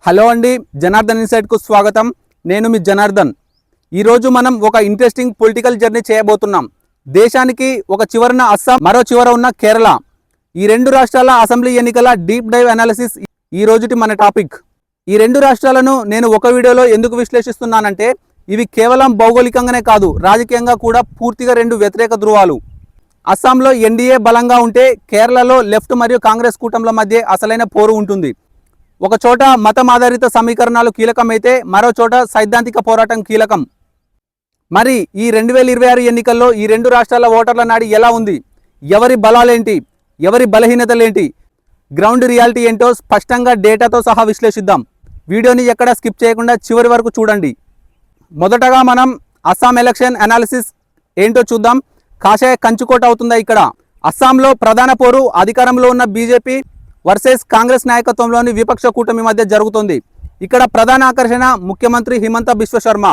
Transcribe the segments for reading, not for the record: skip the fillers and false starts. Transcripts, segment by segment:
Hello అండి, జనార్దన్ ఇన్సైట్కు స్వాగతం. నేను మీ జనార్దన్. ఈరోజు మనం ఒక ఇంట్రెస్టింగ్ పొలిటికల్ జర్నీ చేయబోతున్నాం. దేశానికి ఒక చివరన అస్సాం, మరో చివర ఉన్న కేరళ. ఈ రెండు రాష్ట్రాల అసెంబ్లీ ఎన్నికల డీప్ డైవ్ అనాలిసిస్ ఈ రోజుటి మన టాపిక్. ఈ రెండు రాష్ట్రాలను నేను ఒక వీడియోలో ఎందుకు విశ్లేషిస్తున్నానంటే, ఇవి కేవలం భౌగోళికంగానే కాదు, రాజకీయంగా కూడా పూర్తిగా రెండు వ్యతిరేక ధృవాలు. అస్సాంలో ఎన్డీఏ బలంగా ఉంటే, కేరళలో లెఫ్ట్ మరియు కాంగ్రెస్ కూటముల మధ్య అసలైన పోరు ఉంటుంది. ఒక చోట మతం ఆధారిత సమీకరణాలు కీలకమైతే, మరో చోట సైద్ధాంతిక పోరాటం కీలకం. మరి ఈ 2026 ఎన్నికల్లో ఈ రెండు రాష్ట్రాల ఓటర్ల నాడి ఎలా ఉంది? ఎవరి బలాలేంటి, ఎవరి బలహీనతలేంటి, గ్రౌండ్ రియాలిటీ ఏంటో స్పష్టంగా డేటాతో సహా విశ్లేషిద్దాం. వీడియోని ఎక్కడా స్కిప్ చేయకుండా చివరి వరకు చూడండి. మొదటగా మనం అస్సాం ఎలక్షన్ అనాలిసిస్ ఏంటో చూద్దాం. కాషాయ కంచుకోట అవుతుందా ఇక్కడ? అస్సాంలో ప్రధాన పోరు అధికారంలో ఉన్న బీజేపీ వర్సెస్ కాంగ్రెస్ నాయకత్వంలోని విపక్ష కూటమి మధ్య జరుగుతుంది. ఇక్కడ ప్రధాన ఆకర్షణ ముఖ్యమంత్రి హిమంత బిశ్వ శర్మ.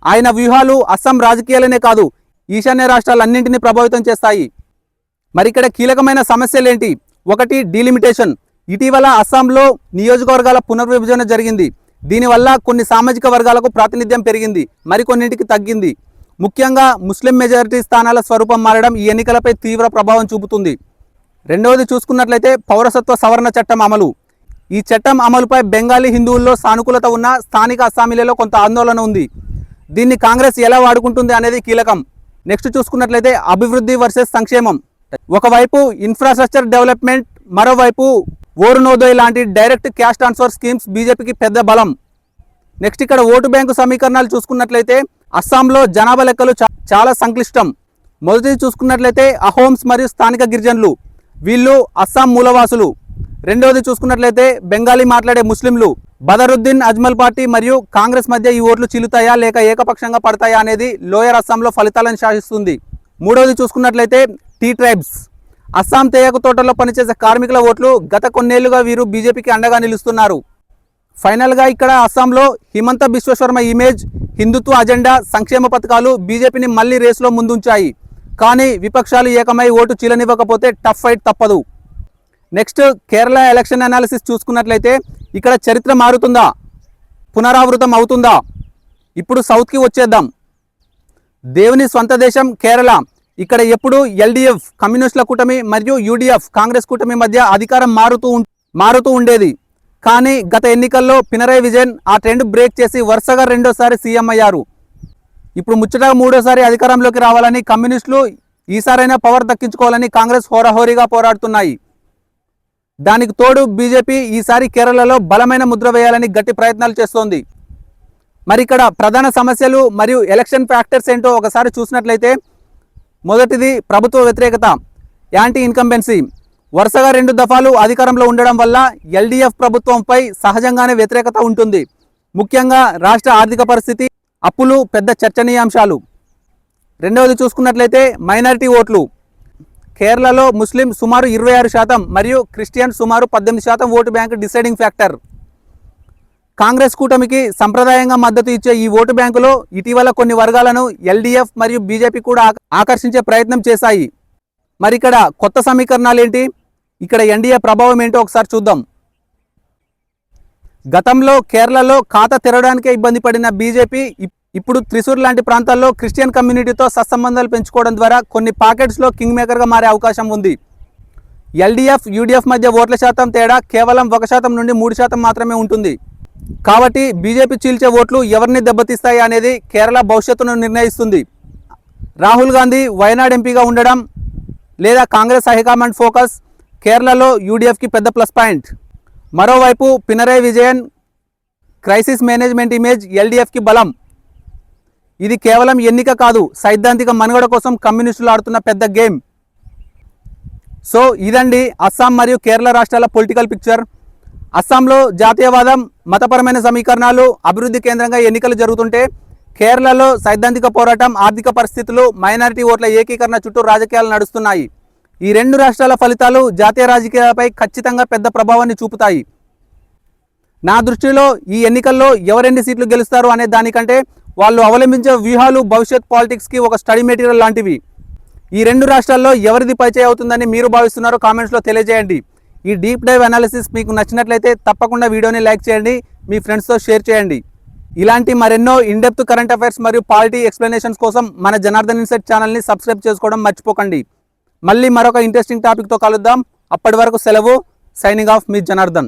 ఆయన వ్యూహాలు అస్సాం రాజకీయాలనే కాదు, ఈశాన్య రాష్ట్రాలన్నింటినీ ప్రభావితం చేస్తాయి. మరి ఇక్కడ కీలకమైన సమస్యలేంటి? ఒకటి, డీలిమిటేషన్. ఇటీవల అస్సాంలో నియోజకవర్గాల పునర్విభజన జరిగింది. దీనివల్ల కొన్ని సామాజిక వర్గాలకు ప్రాతినిధ్యం పెరిగింది, మరికొన్నింటికి తగ్గింది. ముఖ్యంగా ముస్లిం మెజారిటీ స్థానాల స్వరూపం మారడం ఈ ఎన్నికలపై తీవ్ర ప్రభావం చూపుతుంది. రెండవది చూసుకున్నట్లయితే పౌరసత్వ సవరణ చట్టం అమలు. ఈ చట్టం అమలుపై బెంగాలీ హిందువుల్లో సానుకూలత ఉన్న స్థానిక అస్సామీలలో కొంత ఆందోళన ఉంది. దీన్ని కాంగ్రెస్ ఎలా వాడుకుంటుంది అనేది కీలకం. నెక్స్ట్ చూసుకున్నట్లయితే అభివృద్ధి వర్సెస్ సంక్షేమం. ఒకవైపు ఇన్ఫ్రాస్ట్రక్చర్ డెవలప్మెంట్, మరోవైపు ఓరునోదోయ్ లాంటి డైరెక్ట్ క్యాష్ ట్రాన్స్ఫర్ స్కీమ్స్ బీజేపీకి పెద్ద బలం. నెక్స్ట్ ఇక్కడ ఓటు బ్యాంకు సమీకరణాలు చూసుకున్నట్లయితే అస్సాంలో జనాభా లెక్కలు చాలా సంక్లిష్టం. మొదటిది చూసుకున్నట్లయితే అహోమ్స్ మరియు స్థానిక గిరిజనులు, వీళ్ళు అస్సాం మూలవాసులు. రెండవది చూసుకున్నట్లయితే బెంగాలీ మాట్లాడే ముస్లింలు. బదరుద్దీన్ అజ్మల్ పార్టీ మరియు కాంగ్రెస్ మధ్య ఈ ఓట్లు చిల్లుతాయా లేక ఏకపక్షంగా పడతాయా అనేది లోయర్ అస్సాంలో ఫలితాలను శాసిస్తుంది. మూడవది చూసుకున్నట్లయితే టీ ట్రైబ్స్, అస్సాం తేయాకు తోటల్లో పనిచేసే కార్మికుల ఓట్లు. గత కొన్నేళ్లుగా వీరు బీజేపీకి అండగా నిలుస్తున్నారు. ఫైనల్గా ఇక్కడ అస్సాంలో హిమంత బిశ్వ శర్మ ఇమేజ్, హిందుత్వ అజెండా, సంక్షేమ పథకాలు బీజేపీని మళ్లీ రేసులో ముందుంచాయి. కానీ విపక్షాలు ఏకమై ఓటు చీలనివ్వకపోతే టఫ్ ఫైట్ తప్పదు. నెక్స్ట్ కేరళ ఎలక్షన్ అనాలిసిస్ చూసుకున్నట్లయితే ఇక్కడ చరిత్ర మారుతుందా, పునరావృతం అవుతుందా? ఇప్పుడు సౌత్కి వచ్చేద్దాం. దేవుని స్వంత దేశం కేరళ. ఇక్కడ ఎప్పుడు ఎల్డీఎఫ్ కమ్యూనిస్టుల కూటమి మరియు యూడీఎఫ్ కాంగ్రెస్ కూటమి మధ్య అధికారం మారుతూ ఉండేది. కానీ గత ఎన్నికల్లో పినరయ్ విజయన్ ఆ ట్రెండ్ బ్రేక్ చేసి వరుసగా రెండోసారి సీఎం అయ్యారు. ఇప్పుడు ముచ్చటగా మూడోసారి అధికారంలోకి రావాలని కమ్యూనిస్టులు, ఈసారైనా పవర్ దక్కించుకోవాలని కాంగ్రెస్ హోరాహోరీగా పోరాడుతున్నాయి. దానికి తోడు బీజేపీ ఈసారి కేరళలో బలమైన ముద్ర వేయాలని గట్టి ప్రయత్నాలు చేస్తోంది. మరి ఇక్కడ ప్రధాన సమస్యలు మరియు ఎలక్షన్ ఫ్యాక్టర్స్ ఏంటో ఒకసారి చూసినట్లయితే, మొదటిది ప్రభుత్వ వ్యతిరేకత, యాంటీ ఇన్కంబెన్సీ. వరుసగా 2 దఫాలు అధికారంలో ఉండడం వల్ల ఎల్డీఎఫ్ ప్రభుత్వంపై సహజంగానే వ్యతిరేకత ఉంటుంది. ముఖ్యంగా రాష్ట్ర ఆర్థిక పరిస్థితి, అప్పులు పెద్ద చర్చనీయాంశాలు. రెండవది చూసుకున్నట్లయితే మైనారిటీ ఓట్లు. కేరళలో ముస్లిం సుమారు 26% మరియు క్రిస్టియన్ సుమారు 18% vote bank deciding factor. Congress కూటమికి సంప్రదాయంగా మద్దతు ఇచ్చే ఈ ఓటు బ్యాంకులో ఇటీవల కొన్ని వర్గాలను ఎల్డీఎఫ్ మరియు బీజేపీ కూడా ఆకర్షించే ప్రయత్నం చేశాయి. మరి ఇక్కడ కొత్త సమీకరణాలు ఏంటి? ఇక్కడ ఎన్డీఏ ప్రభావం ఏంటో ఒకసారి చూద్దాం. గతంలో కేరళలో ఖాతా తెరవడానికే ఇబ్బంది పడిన బీజేపీ ఇప్పుడు త్రిశూర్ లాంటి ప్రాంతాల్లో క్రిస్టియన్ కమ్యూనిటీతో సత్సంబంధాలు పెంచుకోవడం ద్వారా కొన్ని పాకెట్స్లో కింగ్ మేకర్గా మారే అవకాశం ఉంది. ఎల్డీఎఫ్ యూడీఎఫ్ మధ్య ఓట్ల శాతం తేడా కేవలం 1% నుండి 3% మాత్రమే ఉంటుంది. కాబట్టి బీజేపీ చీల్చే ఓట్లు ఎవరిని దెబ్బతీస్తాయి అనేది కేరళ భవిష్యత్తును నిర్ణయిస్తుంది. రాహుల్ గాంధీ వయనాడ్ ఎంపీగా ఉండడం లేదా కాంగ్రెస్ హైకమాండ్ ఫోకస్ కేరళలో యూడీఎఫ్కి పెద్ద ప్లస్ పాయింట్. మరోవైపు Pinarayi Vijayan crisis management image ఎల్డీఎఫ్కి బలం. ఇది కేవలం ఎన్నిక కాదు, సైద్ధాంతిక మనుగడ కోసం కమ్యూనిస్టులు ఆడుతున్న పెద్ద గేమ్. సో ఇదండి అస్సాం మరియు కేరళ రాష్ట్రాల పొలిటికల్ పిక్చర్. అస్సాంలో జాతీయవాదం, మతపరమైన సమీకరణాలు, అభివృద్ధి కేంద్రంగా ఎన్నికలు జరుగుతుంటే, కేరళలో సైద్ధాంతిక పోరాటం, ఆర్థిక పరిస్థితులు, మైనారిటీ ఓట్ల ఏకీకరణ చుట్టూ రాజకీయాలు నడుస్తున్నాయి. ఈ రెండు రాష్ట్రాల ఫలితాలు జాతీయ రాజకీయాలపై ఖచ్చితంగా పెద్ద ప్రభావాన్ని చూపుతాయి. నా దృష్టిలో ఈ ఎన్నికల్లో ఎవరెన్ని సీట్లు గెలుస్తారు అనే దానికంటే వాళ్ళు అవలంబించే వ్యూహాలు భవిష్యత్ పాలిటిక్స్కి ఒక స్టడీ మెటీరియల్ లాంటివి. ఈ రెండు రాష్ట్రాల్లో ఎవరిది పైచేయి అవుతుందని మీరు భావిస్తున్నారో కామెంట్స్లో తెలియజేయండి. ఈ డీప్ డైవ్ అనాలిసిస్ మీకు నచ్చినట్లయితే తప్పకుండా వీడియోని లైక్ చేయండి, మీ ఫ్రెండ్స్తో షేర్ చేయండి. ఇలాంటి మరెన్నో ఇన్డెప్త్ కరెంట్ అఫైర్స్ మరియు పాలిటీ ఎక్స్ప్లెనేషన్స్ కోసం మన జనార్దన్ ఇన్సైట్ ఛానల్ని సబ్స్క్రైబ్ చేసుకోవడం మర్చిపోకండి. మళ్ళీ మరొక ఇంట్రెస్టింగ్ టాపిక్తో కలుద్దాం. అప్పటి వరకు సెలవు. సైనింగ్ ఆఫ్ మీ జనార్దన్.